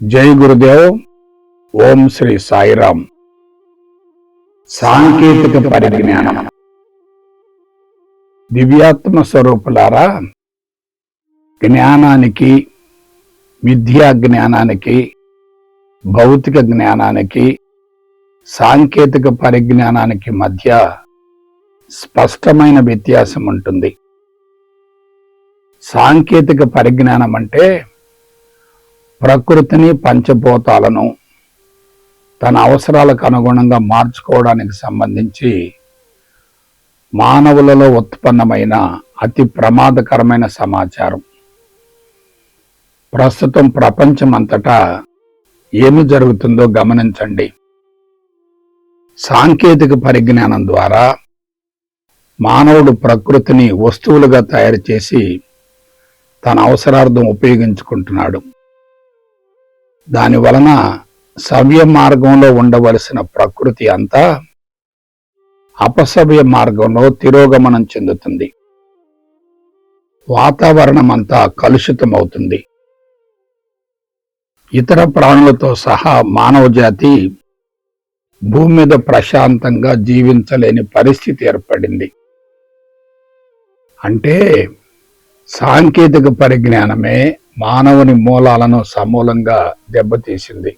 జై గురుదేవ్. ఓం శ్రీ సాయిరామ్. సాంకేతిక పరిజ్ఞానం. దివ్యాత్మ స్వరూపులారా, జ్ఞానానికి, విద్యా జ్ఞానానికి, భౌతిక జ్ఞానానికి, సాంకేతిక పరిజ్ఞానానికి మధ్య స్పష్టమైన వ్యత్యాసం ఉంటుంది. సాంకేతిక పరిజ్ఞానం అంటే ప్రకృతిని, పంచభూతాలను తన అవసరాలకు అనుగుణంగా మార్చుకోవడానికి సంబంధించి మానవులలో ఉత్పన్నమైన అతి ప్రమాదకరమైన సమాచారం. ప్రస్తుతం ప్రపంచమంతటా ఏమి జరుగుతుందో గమనించండి. సాంకేతిక పరిజ్ఞానం ద్వారా మానవుడు ప్రకృతిని వస్తువులుగా తయారు చేసి తన అవసరార్థం ఉపయోగించుకుంటున్నాడు. దాని వలన సవ్య మార్గంలో ఉండవలసిన ప్రకృతి అంతా అపసవ్య మార్గంలో తిరోగమనం చెందుతుంది. వాతావరణం అంతా కలుషితమవుతుంది. ఇతర ప్రాణులతో సహా మానవ జాతి భూమి మీద ప్రశాంతంగా జీవించలేని పరిస్థితి ఏర్పడింది. అంటే సాంకేతిక పరిజ్ఞానమే మానవుని మూలాలను సమూలంగా దెబ్బతీసింది.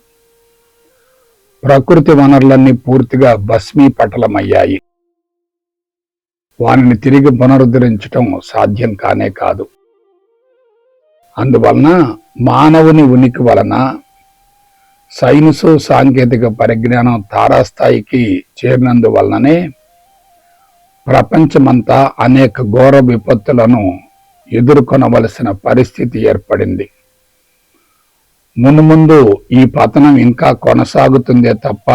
ప్రకృతి వనరులన్నీ పూర్తిగా భస్మీపటలమయ్యాయి. వారిని తిరిగి పునరుద్ధరించటం సాధ్యం కానే కాదు. అందువలన మానవుని ఉనికి వలన సైన్సు, సాంకేతిక పరిజ్ఞానం తారాస్థాయికి చేరినందువలననే ప్రపంచమంతా అనేక ఘోర విపత్తులను ఎదుర్కొనవలసిన పరిస్థితి ఏర్పడింది. మున్ముందు ఈ పతనం ఇంకా కొనసాగుతుందే తప్ప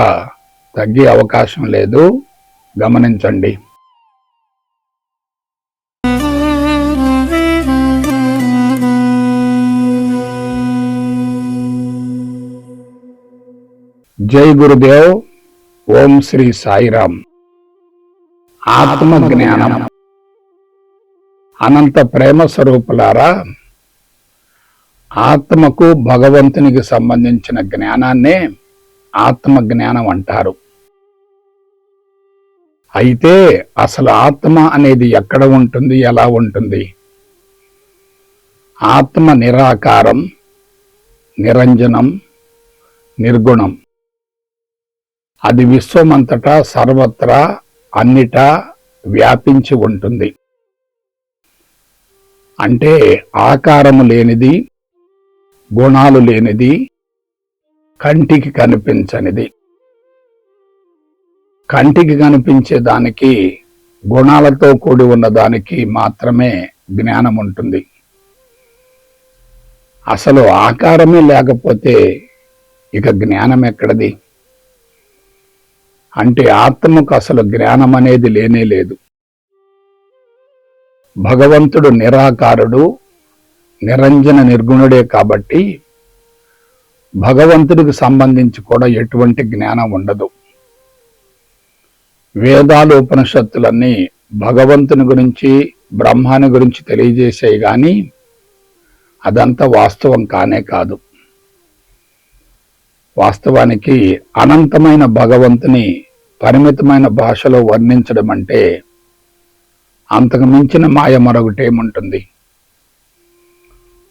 తగ్గే అవకాశం లేదు. గమనించండి. జై గురుదేవ్. ఓం శ్రీ సాయిరామ్. ఆత్మ జ్ఞానం. అనంత ప్రేమ స్వరూపులారా, ఆత్మకు భగవంతునికి సంబంధించిన జ్ఞానాన్నే ఆత్మ జ్ఞానం అంటారు. అయితే అసలు ఆత్మ అనేది ఎక్కడ ఉంటుంది, ఎలా ఉంటుంది? ఆత్మ నిరాకారం, నిరంజనం, నిర్గుణం. అది విశ్వమంతటా సర్వత్రా అన్నిటా వ్యాపించి ఉంటుంది. అంటే ఆకారము లేనిది, గుణాలు లేనిది, కంటికి కనిపించనిది. కంటికి కనిపించే దానికి, గుణాలతో కూడి ఉన్నదానికి మాత్రమే జ్ఞానం ఉంటుంది. అసలు ఆకారమే లేకపోతే ఇక జ్ఞానం ఎక్కడది? అంటే ఆత్మకు అసలు జ్ఞానం అనేది లేనే లేదు. భగవంతుడు నిరాకారుడు, నిరంజన నిర్గుణుడే కాబట్టి భగవంతుడికి సంబంధించి కూడా ఎటువంటి జ్ఞానం ఉండదు. వేదాలు, ఉపనిషత్తులన్నీ భగవంతుని గురించి, బ్రహ్మాని గురించి తెలియజేసాయి కానీ అదంతా వాస్తవం కానే కాదు. వాస్తవానికి అనంతమైన భగవంతుని పరిమితమైన భాషలో వర్ణించడం అంటే అంతకు మించిన మాయ మరొకటేముంటుంది?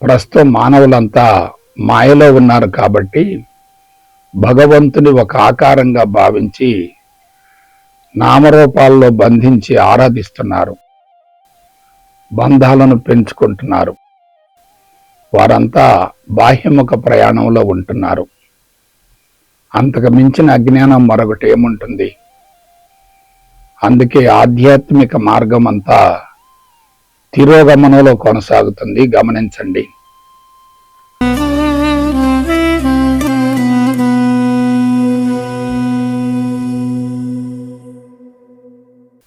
ప్రస్తుతం మానవులంతా మాయలో ఉన్నారు కాబట్టి భగవంతుని ఒక ఆకారంగా భావించి నామరూపాల్లో బంధించి ఆరాధిస్తున్నారు, బంధాలను పెంచుకుంటున్నారు. వారంతా బాహ్యముఖ ప్రయాణంలో ఉంటున్నారు. అంతకు మించిన అజ్ఞానం మరొకటి ఏముంటుంది? అందుకే ఆధ్యాత్మిక మార్గం అంతా తిరోగమనంలో కొనసాగుతుంది. గమనించండి.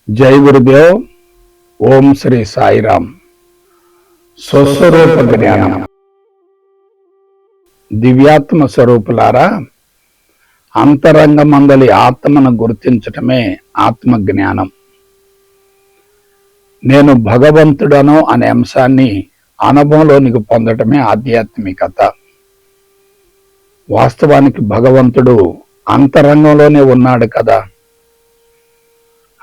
జై గురుదేవ్. ఓం శ్రీ సాయిరామ్. స్వస్వరూప జ్ఞానం. దివ్యాత్మ స్వరూపులారా, అంతరంగమందలి ఆత్మను గుర్తించటమే ఆత్మ జ్ఞానం. నేను భగవంతుడను అనే అంశాన్ని అనుభవంలోనికి పొందటమే ఆధ్యాత్మికత. వాస్తవానికి భగవంతుడు అంతరంగంలోనే ఉన్నాడు కదా.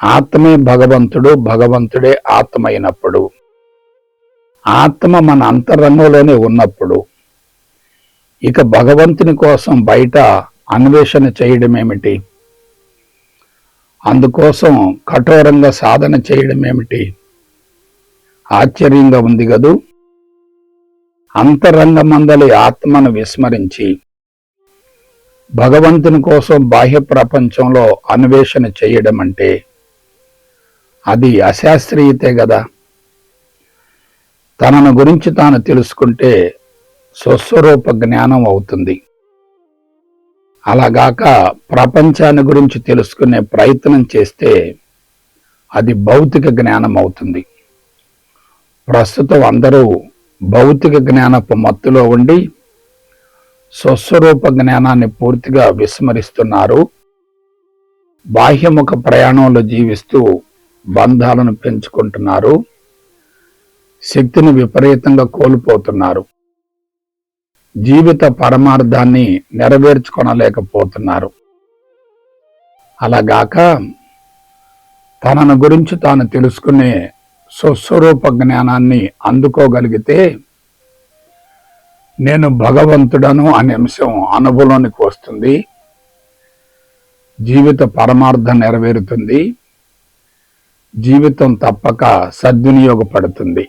ఆత్మే భగవంతుడు, భగవంతుడే ఆత్మ అయినప్పుడు, ఆత్మ మన అంతరంగంలోనే ఉన్నప్పుడు ఇక భగవంతుని కోసం బయట అన్వేషణ చేయడం ఏమిటి? అందుకోసం కఠోరంగా సాధన చేయడం ఏమిటి? ఆశ్చర్యంగా ఉంది కదూ. అంతరంగమందలి ఆత్మను విస్మరించి భగవంతుని కోసం బాహ్య ప్రపంచంలో అన్వేషణ చేయడం అంటే అది అశాస్త్రీయతే కదా. తనను గురించి తాను తెలుసుకుంటే స్వస్వరూప జ్ఞానం అవుతుంది. అలాగాక ప్రపంచాన్ని గురించి తెలుసుకునే ప్రయత్నం చేస్తే అది భౌతిక జ్ఞానం అవుతుంది. ప్రస్తుతం అందరూ భౌతిక జ్ఞానపు మత్తులో ఉండి స్వస్వరూప జ్ఞానాన్ని పూర్తిగా విస్మరిస్తున్నారు. బాహ్యముఖ ప్రయాణంలో జీవిస్తూ బంధాలను పెంచుకుంటున్నారు. శక్తిని విపరీతంగా కోల్పోతున్నారు. జీవిత పరమార్థాన్ని నెరవేర్చుకొనలేకపోతున్నారు. అలాగాక తనను గురించి తాను తెలుసుకునే స్వస్వరూప జ్ఞానాన్ని అందుకోగలిగితే నేను భగవంతుడను అనే అంశం అనుభవంలోనికి వస్తుంది. జీవిత పరమార్థం నెరవేరుతుంది. జీవితం తప్పక సద్వినియోగపడుతుంది.